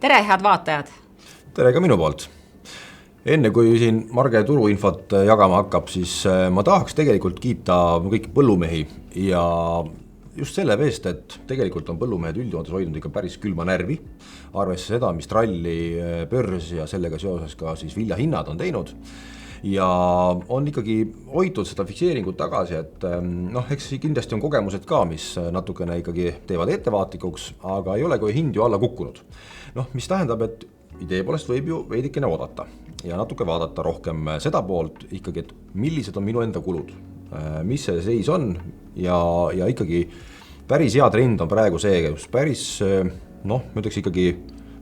Tere, head vaatajad! Tere ka minu poolt! Enne kui siin Marge turuinfot jagama hakkab, siis ma tahaks tegelikult kiita kõiki põllumehi ja just selle veest, et tegelikult on põllumehed üldjoontes hoidnud ikka päris külma närvi, arvesse seda, mis tralli börs ja sellega seoses ka siis viljahinnad on teinud. Ja on ikkagi hoitud seda fikseeringut tagasi, et eks kindlasti on kogemused ka, mis natukene ikkagi teevad ettevaatlikuks, aga ei ole kui hind ju alla kukkunud. Mis tähendab, et idee poolest võib ju veidikene oodata ja natuke vaadata rohkem seda poolt ikkagi, et millised on minu enda kulud, mis see seis on ja ikkagi päris hea trend on praegu see, kus päris, ma ütleks ikkagi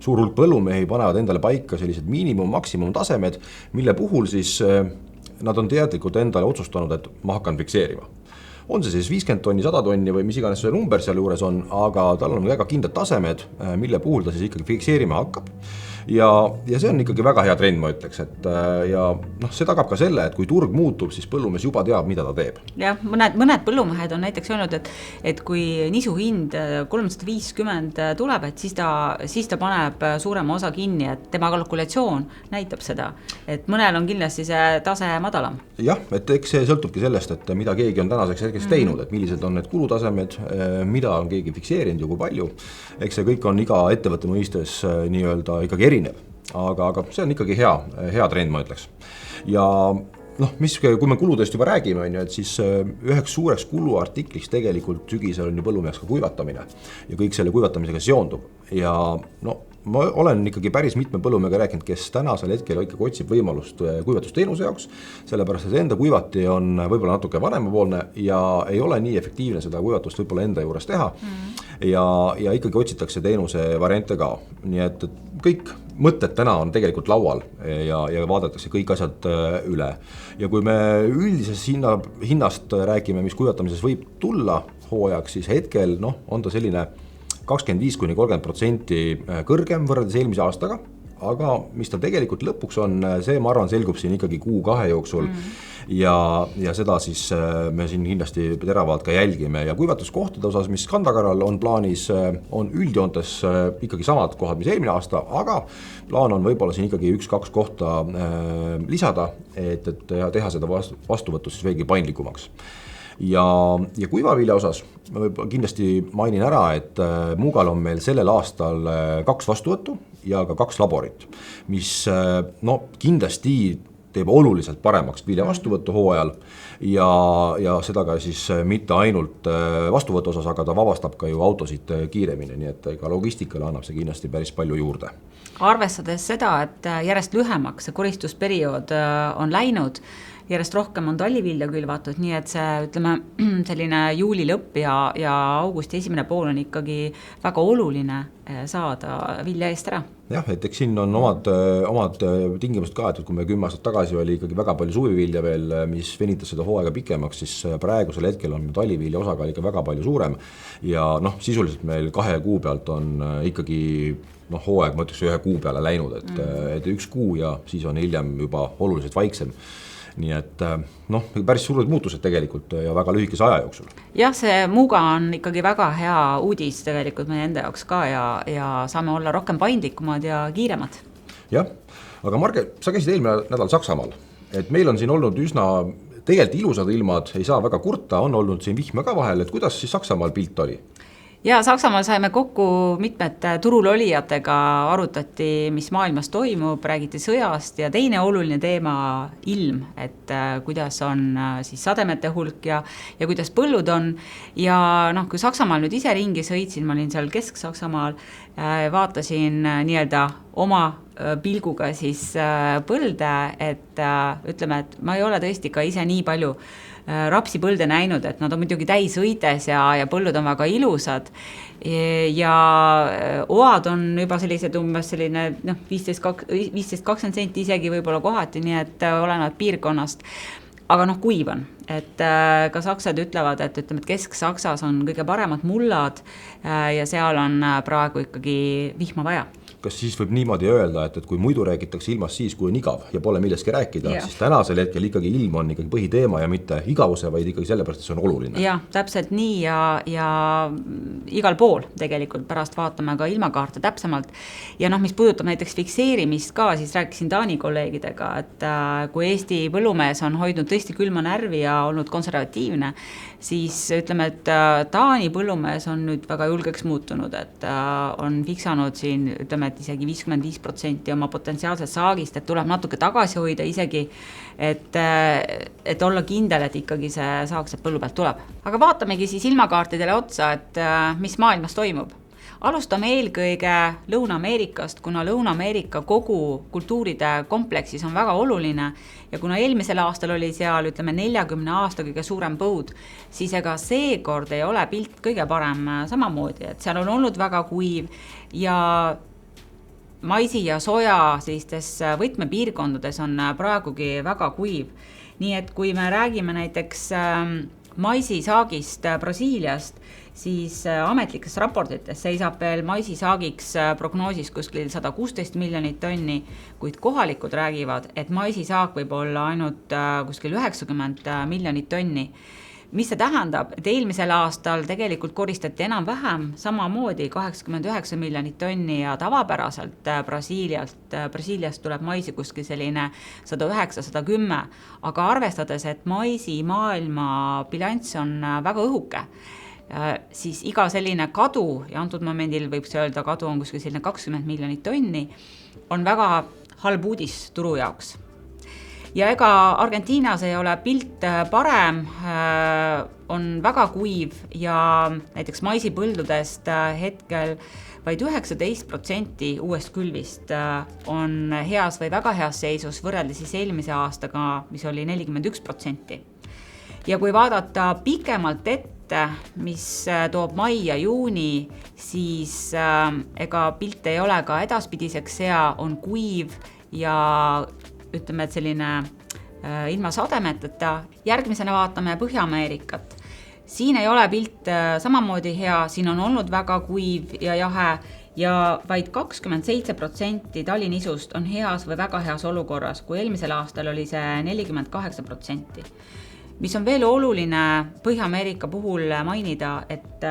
suur hulk põllumehi panevad endale paika sellised miinimum-maksimum tasemed, mille puhul siis nad on teadlikult endale otsustanud, et ma hakkan fikseerima. On see siis 50 tonni, 100 tonni või mis iganes see number seal juures on, aga tal on väga kindlad tasemed, mille puhul ta siis ikkagi fikseerima hakkab. Ja see on ikkagi väga hea trend, ma ütleks, et see tagab ka selle, et kui turg muutub, siis põllumees juba teab, mida ta teeb. Jah, mõned põllumehed on näiteks öelnud, et kui nisu hind 350 tuleb, et siis ta paneb suurema osa kinni, et tema kalkulatsioon näitab seda, et mõnel on kindlasti see tase madalam. Jah, et eks see sõltubki sellest, et mida keegi on tänaseks hetkeks teinud, et millised on need kulutasemed, mida on keegi fikseerinud ja kui palju. Eks see kõik on iga ettevõtte mõistes nii-öelda ikkagi erinev, aga see on ikkagi hea trend, ma ütleks. Ja kui me kuludest juba räägime, et siis üheks suureks kuluartikliks tegelikult sügisel on ju põllumeheks ka kuivatamine ja kõik selle kuivatamisega seondub. Ja ma olen ikkagi päris mitme põllumehega rääkinud, kes tänasel hetkel ikkagi otsib võimalust kuivatusteenuse jaoks, sellepärast, et enda kuivati on võib-olla natuke vanemapoolne ja ei ole nii efektiivne seda kuivatust võib-olla enda juures teha ja ikkagi otsitakse teenuse variante ka. Nii et kõik mõtted täna on tegelikult laual ja vaadatakse kõik asjad üle. Ja kui me üldises hinnast räägime, mis kuivatamises võib tulla hooajaks, siis hetkel on ta selline 25–30% kõrgem võrreldes eelmise aastaga, aga mis ta tegelikult lõpuks on, see ma arvan selgub siin ikkagi kuu-kahe jooksul ja seda siis me siin kindlasti teravalt ka jälgime ja kuivatuskohtade osas, mis Kandakaral on plaanis, on üldjoontes ikkagi samad kohad, mis eelmine aasta, aga plaan on võib-olla siin ikkagi 1-2 kohta lisada, et teha seda vastuvõtust siis veelgi paindlikumaks. Ja kuivavilja osas ma kindlasti mainin ära, et Muugal on meil sellel aastal 2 vastuvõttu ja ka 2 laborit, mis kindlasti teeb oluliselt paremaks vilja vastuvõttu hooajal ja seda ka siis mitte ainult vastuvõtu osas, aga ta vabastab ka ju autosid kiiremini, nii et ka logistikale annab see kindlasti päris palju juurde. Arvestades seda, et järjest lühemaks see koristusperiood on läinud, järjest rohkem on tallivilja külvatud, nii et see, ütleme, selline juuli lõpp ja augusti esimene pool on ikkagi väga oluline saada vilja eest ära. Jah, et eks siin on omad tingimused ka, et kui me 10 aastat tagasi oli ikkagi väga palju suvivilja veel, mis venitas seda hooaega pikemaks, siis praegusel hetkel on tallivilja osakaal ikka väga palju suurem ja sisuliselt meil 2 kuu pealt on ikkagi hooaeg, ma ütleks 1 kuu peale läinud, et 1 kuu ja siis on hiljem juba oluliselt vaiksem. Nii et päris suured muutused tegelikult ja väga lühikese aja jooksul. Jah, see Muuga on ikkagi väga hea uudis tegelikult meie enda jaoks ka ja saame olla rohkem paindlikumad ja kiiremad. Jah, aga Marge, sa käisid eelmine nädal Saksamaal, et meil on siin olnud üsna tegelikult ilusad ilmad, ei saa väga kurta, on olnud siin vihma ka vahel, et kuidas siis Saksamaal pilt oli? Ja Saksamaal saime kokku mitmed turul olijatega, arutati, mis maailmas toimub, räägiti sõjast ja teine oluline teema ilm, et kuidas on siis sademete hulk ja kuidas põllud on. Ja kui Saksamaal nüüd ise ringi sõitsin, ma olin seal Kesk-Saksamaal, vaatasin nii-öelda oma pilguga siis põlde, et ütleme, et ma ei ole tõesti ka ise nii palju rapsipõlde näinud, et nad on muidugi täis õides ja põllud on väga ilusad ja oad on juba sellised umbes selline 15-20 senti isegi võib-olla kohati, nii et olenevalt piirkonnast. Aga kuiv on, et ka saksad ütlevad, et Kesk-Saksas on kõige paremad mullad ja seal on praegu ikkagi vihma vaja. kas siis võib niimoodi öelda, et kui muidu räägitakse ilmast siis, kui on igav ja pole millestki rääkida, siis tänasel hetkel ikkagi ilm on ikkagi põhiteema ja mitte igavuse, vaid ikkagi sellepärast, et see on oluline. Jah, täpselt nii ja igal pool tegelikult pärast vaatame ka ilmakaarte täpsemalt. Ja mis puudutab näiteks fikseerimist ka, siis rääkisin Taani kolleegidega, et kui Eesti põllumees on hoidnud tõesti külma närvi ja olnud konservatiivne, siis ütleme, et Taani põllumees on nüüd väga julgeks muutunud, et on fiksanud siin, ütleme, et isegi 55% oma potentsiaalset saagist, et tuleb natuke tagasi hoida isegi, et olla kindel, et ikkagi see saag sealt põllu pealt tuleb. Aga vaatamegi siis ilmakaartidele otsa, et mis maailmas toimub. Alustame eelkõige Lõuna-Ameerikast, kuna Lõuna-Ameerika kogu kultuuride kompleksis on väga oluline ja kuna eelmisel aastal oli seal, ütleme, 40 aasta kõige suurem põud, siis ega seekord ei ole pilt kõige parem samamoodi, et seal on olnud väga kuiv ja maisi ja soja sellistes võtmepiirkondades on praegugi väga kuiv. Nii et kui me räägime näiteks maisisaagist Brasiiliast, siis ametlikes raportites seisab veel maisisaagiks prognoosis kuskil 116 miljonit tonni, kuid kohalikud räägivad, et maisisaak võib olla ainult kuskil 90 miljonit tonni. Mis see tähendab, et eelmisel aastal tegelikult koristati enam-vähem samamoodi 89 miljonit tonni ja tavapäraselt Brasiiliast tuleb maisi kuskil selline 109-110, aga arvestades, et maisi maailma bilanss on väga õhuke, siis iga selline kadu, ja antud momendil võib see öelda, kadu on kuskil selline 20 miljonit tonni, on väga halb uudis turu jaoks. Ja ega Argentiinas ei ole pilt parem, on väga kuiv ja näiteks maisipõldudest hetkel vaid 19% uuest külvist on heas või väga heas seisus võrreldes siis eelmise aastaga, mis oli 41%. Ja kui vaadata pikemalt ette, mis toob mai ja juuni, siis ega pilt ei ole ka edaspidiseks hea, on kuiv ja ütleme, et selline ilma sademeteta. Järgmisena vaatame Põhja-Ameerikat. Siin ei ole pilt samamoodi hea, siin on olnud väga kuiv ja jahe ja vaid 27% talinisust on heas või väga heas olukorras, kui eelmisel aastal oli see 48%. Mis on veel oluline Põhja-Ameerika puhul mainida, et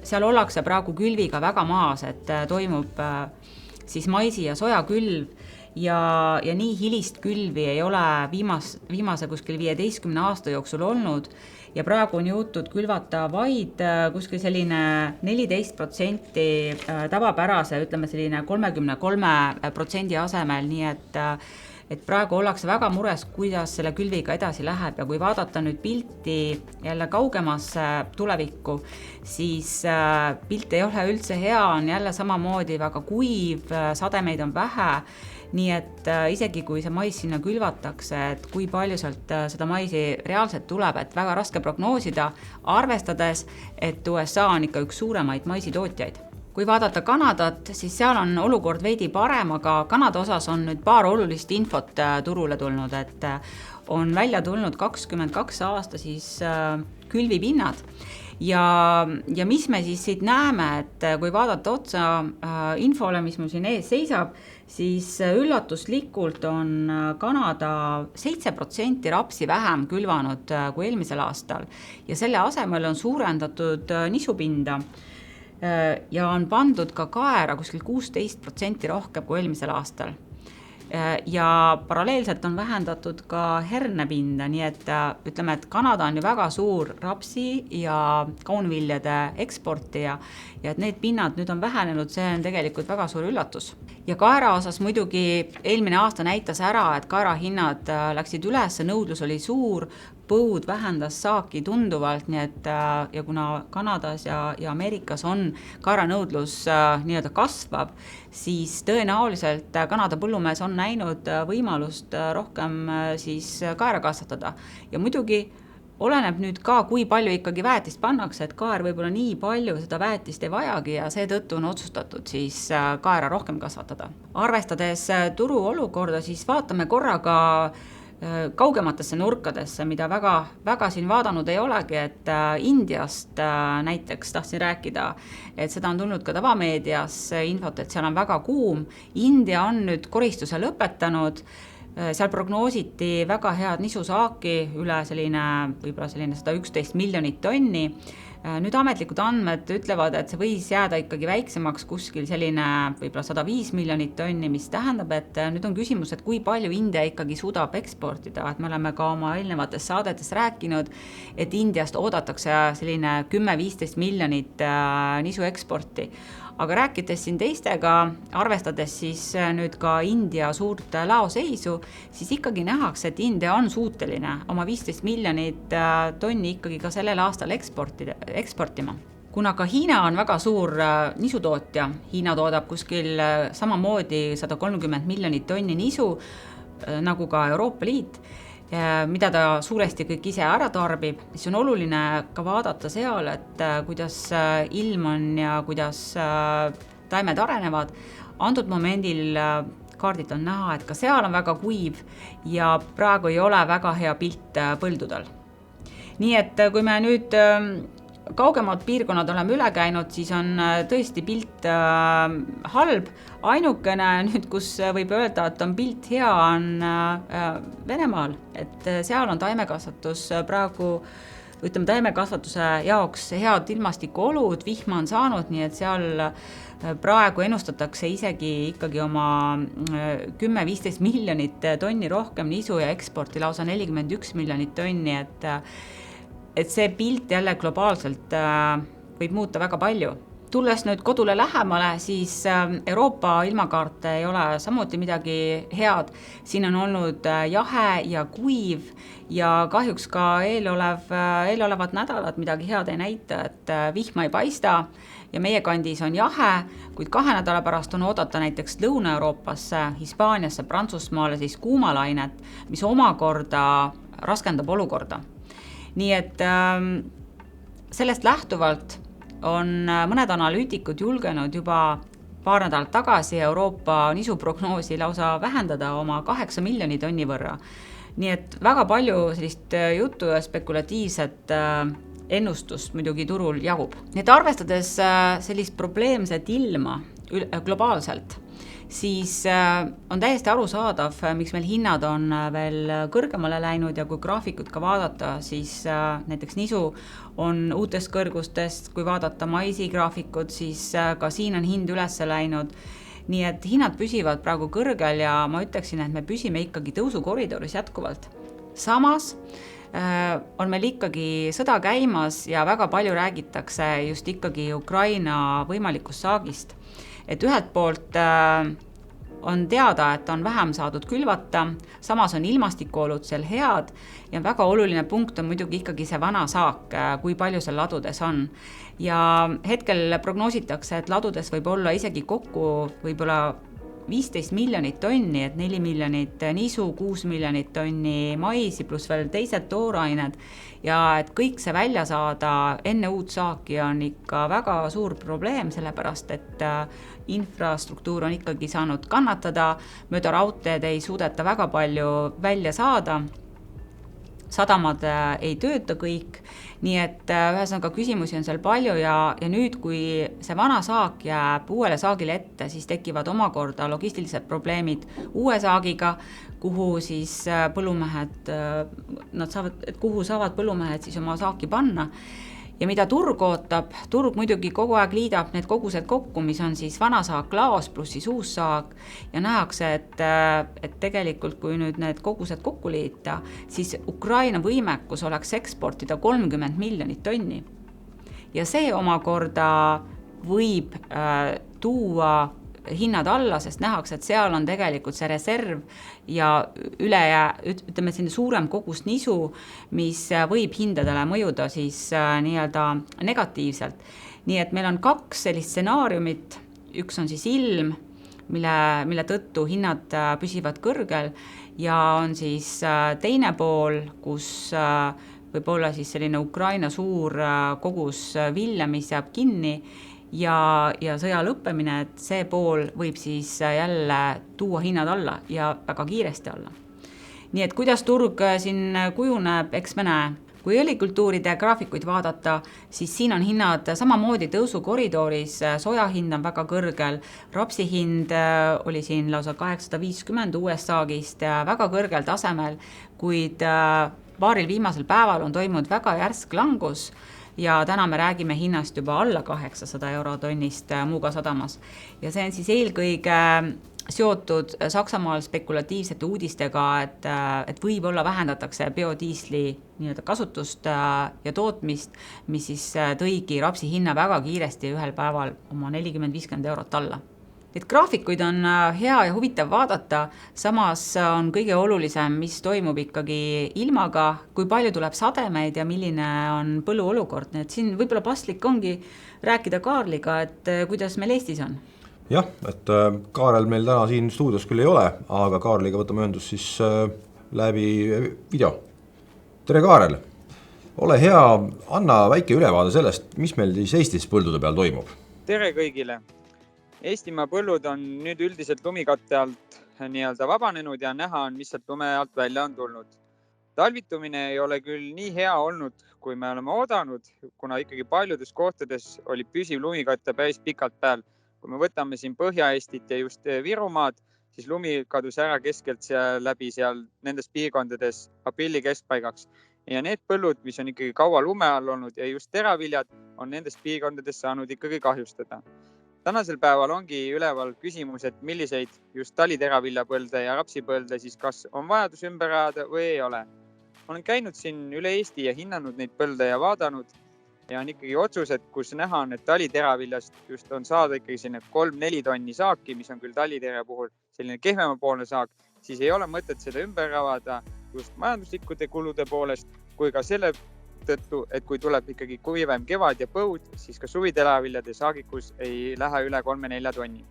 seal ollakse praegu külviga väga maas, et toimub siis maisi ja soja külv ja nii hilist külvi ei ole viimase kuskil 15 aasta jooksul olnud ja praegu on jõutud külvata vaid kuskil selline 14% tavapärase, ütleme selline 33% asemel, nii et praegu ollakse väga mures, kuidas selle külviga edasi läheb ja kui vaadata nüüd pilti jälle kaugemasse tulevikku, siis pilt ei ole üldse hea, on jälle samamoodi väga kuiv, sademeid on vähe, nii et isegi kui see mais sinna külvatakse, et kui palju sealt seda maisi reaalselt tuleb, et väga raske prognoosida, arvestades, et USA on ikka üks suuremaid maisitootjaid. Kui vaadata Kanadat, siis seal on olukord veidi parem, aga Kanada osas on nüüd paar olulist infot turule tulnud, et on välja tulnud 22 aasta siis külvipinnad. Ja mis me siis siit näeme, et kui vaadata otsa infole, mis mul siin ees seisab, siis üllatuslikult on Kanada 7% rapsi vähem külvanud kui eelmisel aastal ja selle asemel on suurendatud nisupinda ja on pandud ka kaera kuskil 16% rohkem kui eelmisel aastal. Ja paralleelselt on vähendatud ka hernepinda, nii et ütleme, et Kanada on ju väga suur rapsi ja kaunviljade eksportija ja et need pinnad nüüd on vähenenud, see on tegelikult väga suur üllatus. Ja kaera osas muidugi eelmine aasta näitas ära, et kaera hinnad läksid üles, nõudlus oli suur, põud vähendas saaki tunduvalt, nii et ja kuna Kanadas ja Ameerikas on kaeranõudlus nii-öelda kasvab, siis tõenäoliselt Kanada põllumees on näinud võimalust rohkem siis kaera kasvatada. Ja muidugi oleneb nüüd ka, kui palju ikkagi väetist pannakse, et kaer võib-olla nii palju seda väetist ei vajagi ja seetõttu on otsustatud siis kaera rohkem kasvatada. Arvestades turu olukorda, siis vaatame korraga kaugematesse nurkadesse, mida väga siin vaadanud ei olegi, et Indiast näiteks tahtsin rääkida, et seda on tulnud ka tavameedias infot, et seal on väga kuum. India on nüüd koristuse lõpetanud, seal prognoositi väga head nisusaaki, üle võib-olla 111 miljonit tonni. Nüüd ametlikud andmed ütlevad, et see võis jääda ikkagi väiksemaks kuskil võib-olla 105 miljonit tonni, mis tähendab, et nüüd on küsimus, et kui palju India ikkagi suudab eksportida, et me oleme ka oma eelnevates saadetes rääkinud, et Indiast oodatakse 10-15 miljonit nisu eksporti. Aga rääkides siin teistega, arvestades siis nüüd ka India suurt laoseisu, siis ikkagi nähakse, et India on suuteline oma 15 miljonit tonni ikkagi ka sellel aastal eksportima. Kuna ka Hiina on väga suur nisutootja, Hiina toodab kuskil samamoodi 130 miljonit tonni nisu, nagu ka Euroopa Liit, mida ta suuresti kõik ise ära tarbib, siis on oluline ka vaadata seal, et kuidas ilm on ja kuidas taimed arenevad. Antud momendil kaardilt on näha, et ka seal on väga kuiv ja praegu ei ole väga hea pilt põldudel. Nii et kui me nüüd kaugemad piirkonnad oleme üle käinud, siis on tõesti pilt halb. Ainukene nüüd, kus võib öelda, et on pilt hea, on Venemaal, et seal on taimekasvatus praegu, taimekasvatuse jaoks head ilmastikuolud, vihma on saanud, nii et seal praegu ennustatakse isegi ikkagi oma 10-15 miljonit tonni rohkem nisu ja eksporti lausa 41 miljonit tonni, et see pilt jälle globaalselt võib muuta väga palju. Tulles nüüd kodule lähemale, siis Euroopa ilmakaart ei ole samuti midagi head. Siin on olnud jahe ja kuiv ja kahjuks ka eelolevad nädalad midagi head ei näita, et vihma ei paista ja meie kandis on jahe, kuid 2 nädala pärast on oodata näiteks Lõuna-Euroopasse, Hispaaniasse, Prantsusmaale siis kuumalainet, mis omakorda raskendab olukorda. Nii et sellest lähtuvalt on mõned analüütikud julgenud juba paar nädalat tagasi Euroopa nisuprognoosi lausa vähendada oma 8 miljoni tonni võrra. Nii et väga palju sellist juttu ja spekulatiivset ennustust muidugi turul jagub. Nii et arvestades sellist probleemset ilma globaalselt, siis on täiesti arusaadav, miks meil hinnad on veel kõrgemale läinud ja kui graafikut ka vaadata, siis näiteks nisu on uutest kõrgustest, kui vaadata maisi graafikut, siis ka siin on hind üles läinud. Nii et hinnad püsivad praegu kõrgel ja ma ütleksin, et me püsime ikkagi tõusukoridoris jätkuvalt. Samas on meil ikkagi sõda käimas ja väga palju räägitakse just ikkagi Ukraina võimalikust saagist. Et ühelt poolt on teada, et on vähem saadud külvata, samas on ilmastikuolud seal head ja väga oluline punkt on muidugi ikkagi see vana saak, kui palju seal ladudes on. Ja hetkel prognoositakse, et ladudes võib olla isegi kokku võib-olla 15 miljonit tonni, et 4 miljonit nisu, 6 miljonit tonni maisi pluss veel teised toorained ja et kõik see välja saada enne uut saaki on ikka väga suur probleem, sellepärast et infrastruktuur on ikkagi saanud kannatada, mööda raudteed ei suudeta väga palju välja saada, sadamad ei tööta kõik, nii et ühesõnaga küsimusi on seal palju ja nüüd, kui see vana saak jääb uuele saagile ette, siis tekivad omakorda logistilised probleemid uue saagiga, kuhu siis põllumehed, kuhu saavad põllumehed siis oma saaki panna. Ja mida turg ootab, turg muidugi kogu aeg liidab need kogused kokku, mis on siis vana saak laos pluss siis uus saak ja nähakse, et tegelikult kui nüüd need kogused kokku liita, siis Ukraina võimekus oleks eksportida 30 miljonit tonni. Ja see omakorda võib tuua hinnad alla, sest nähakse, et seal on tegelikult see reserv ja ütleme selline suurem kogus nisu, mis võib hindadele mõjuda siis nii-öelda negatiivselt. Nii et meil on 2 sellist stsenaariumit, üks on siis ilm, mille tõttu hinnad püsivad kõrgel ja on siis teine pool, kus võib olla siis selline Ukraina suur kogus vilja, mis jääb kinni ja sõja lõppemine, et see pool võib siis jälle tuua hinnad alla ja väga kiiresti alla. nii et kuidas turg siin kujuneb, eks me näe. Kui õlikultuuride graafikuid vaadata, siis siin on hinnad samamoodi tõusukoridoris, soja hind on väga kõrgel, rapsi hind oli siin lausa 850 uuest saagist väga kõrgel tasemel, kuid paaril viimasel päeval on toimunud väga järsk langus ja täna me räägime hinnast juba alla 800 euro tonnist Muuga sadamas. Ja see on siis eelkõige seotud Saksamaal spekulatiivsete uudistega, et võib-olla vähendatakse biodiisli nii-öelda kasutust ja tootmist, mis siis tõigi rapsi hinna väga kiiresti ühel päeval oma 40-50 eurot alla. Et graafikuid on hea ja huvitav vaadata, samas on kõige olulisem, mis toimub ikkagi ilmaga, kui palju tuleb sademeid ja milline on põllu olukord. Nii et siin võib-olla paslik ongi rääkida Kaarliga, et kuidas meil Eestis on. Jah, et Kaarel meil täna siin stuudios küll ei ole, aga Kaarliga võtame ühendust siis läbi video. Tere Kaarel, ole hea, anna väike ülevaade sellest, mis meil siis Eestis põldude peal toimub. Tere kõigile! Eestimaa põllud on nüüd üldiselt lumikatte alt nii-öelda vabanenud ja näha on, mis sealt lume alt välja on tulnud. Talvitumine ei ole küll nii hea olnud, kui me oleme oodanud, kuna ikkagi paljudes kohtades oli püsiv lumikatte päris pikalt peal. Kui me võtame siin Põhja-Eestit ja just Virumaad, siis lumi kadus ära keskelt läbi seal nendes piirkondades aprilli keskpaigaks. Ja need põllud, mis on ikkagi kaua lume all olnud ja just teraviljad, on nendes piirkondades saanud ikkagi kahjustada. Tänasel päeval ongi üleval küsimus, et milliseid just taliteravillapõlde ja rapsipõlde siis kas on vajadus ümber ajada või ei ole. Olen käinud siin üle Eesti ja hinnanud neid põlde ja vaadanud ja on ikkagi otsused, kus näha on, et taliteraviljast just on saada ikkagi selline 3-4 tonni saaki, mis on küll talitere puhul selline kehvemapoolne saak, siis ei ole mõtet seda ümber avada just majanduslikkude kulude poolest, kui ka selle tõttu, et kui tuleb ikkagi kuivem kevad ja põud, siis ka suviteraviljade saagikus ei lähe üle 3-4 tonni.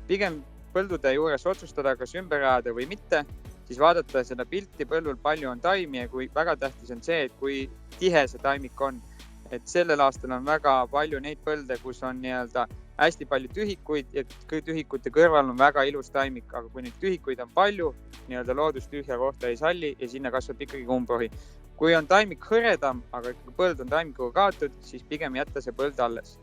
Pigem põldude juures otsustada, kas ümber ajada või mitte, siis vaadata seda pilti põllul palju on taimi ja kui väga tähtis on see, et kui tihe see taimik on. Et sellel aastal on väga palju neid põlde, kus on nii-öelda hästi palju tühikuid ja tühikute kõrval on väga ilus taimik, aga kui neid tühikuid on palju, nii-öelda loodus tühja kohta ei salli ja sinna kasvab ikkagi umprohi. Kui on taimik hõredam, aga põld on taimikuga kaotud, siis pigem jätta see põld alles.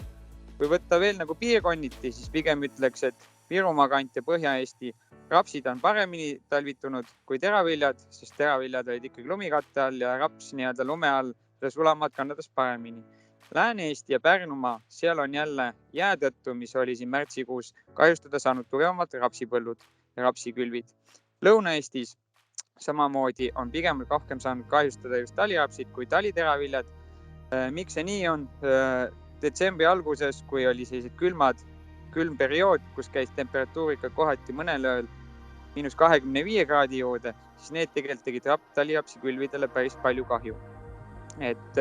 Kui võtta veel nagu piirkonniti, siis pigem ütleks, et Virumaa kant ja Põhja-Eesti rapsid on paremini talvitunud kui teraviljad, sest teraviljad olid ikkagi lumikatte all ja raps nii-öelda lume all sulamaad kannatas paremini. Lääne-Eesti ja Pärnumaa, seal on jälle jää tõttu, mis oli siin märtsikuus, kahjustada saanud tugevamalt rapsipõllud ja rapsikülvid. Lõuna-Eestis samamoodi on pigem rohkem saanud kahjustada just talirapsid kui taliteraviljad. Miks see nii on? Detsembri alguses, kui oli sellised külm periood, kus käis temperatuurika kohati mõnel ööl -25 kraadi juurde, siis need tegelikult tegid talirapsikülvidele päris palju kahju. Et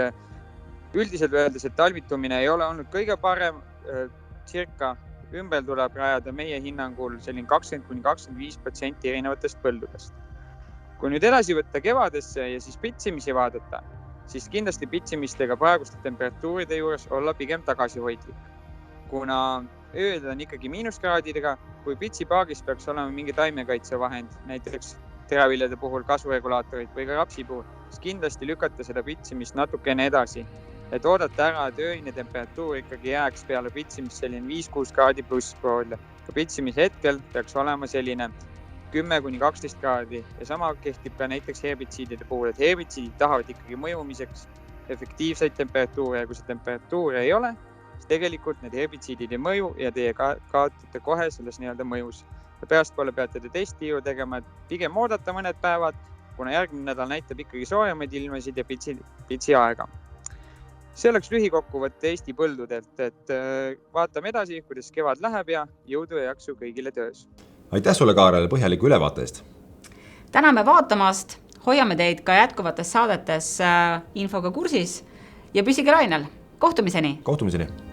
üldiselt öeldes, et talvitumine ei ole olnud kõige parem, circa ümber tuleb rajada meie hinnangul selline 20-25% erinevatest põldudest. Kui nüüd edasi võtta kevadesse ja siis pitsimisi vaadata, siis kindlasti pitsimistega praeguste temperatuuride juures olla pigem tagasihoidlik. Kuna ööd on ikkagi miinuskraadidega, kui pitsipaagis peaks olema mingi taimekaitsevahend, näiteks teraviljade puhul kasvuregulaatorid või ka rapsi puhul, siis kindlasti lükata seda pitsimist natukene edasi, et oodata ära, et öine temperatuur ikkagi jääks peale pitsimist selline 5-6 kraadi pluss poole. Ka pitsimise hetkel peaks olema selline 10-12 kraadi ja sama kehtib ka näiteks herbitsiidide puhul, et herbitsiidid tahavad ikkagi mõjumiseks efektiivseid temperatuure ja kui see temperatuur ei ole, siis tegelikult need herbitsiidid ei mõju ja teie kaotate kohe selles nii-öelda mõjus. Ja pärast peate te testi ju tegema, et pigem oodata mõned päevad, kuna järgmine nädal näitab ikkagi soojamaid ilmasid ja pitsi aega. See oleks lühikokkuvõtte Eesti põldudelt, et vaatame edasi, kuidas kevad läheb ja jõudu ja jaksu kõigile töös. Aitäh sulle, Kaarel, põhjaliku ülevaate eest. Täname vaatamast, hoiame teid ka jätkuvates saadetes infoga kursis ja püsige lainel. Kohtumiseni! Kohtumiseni!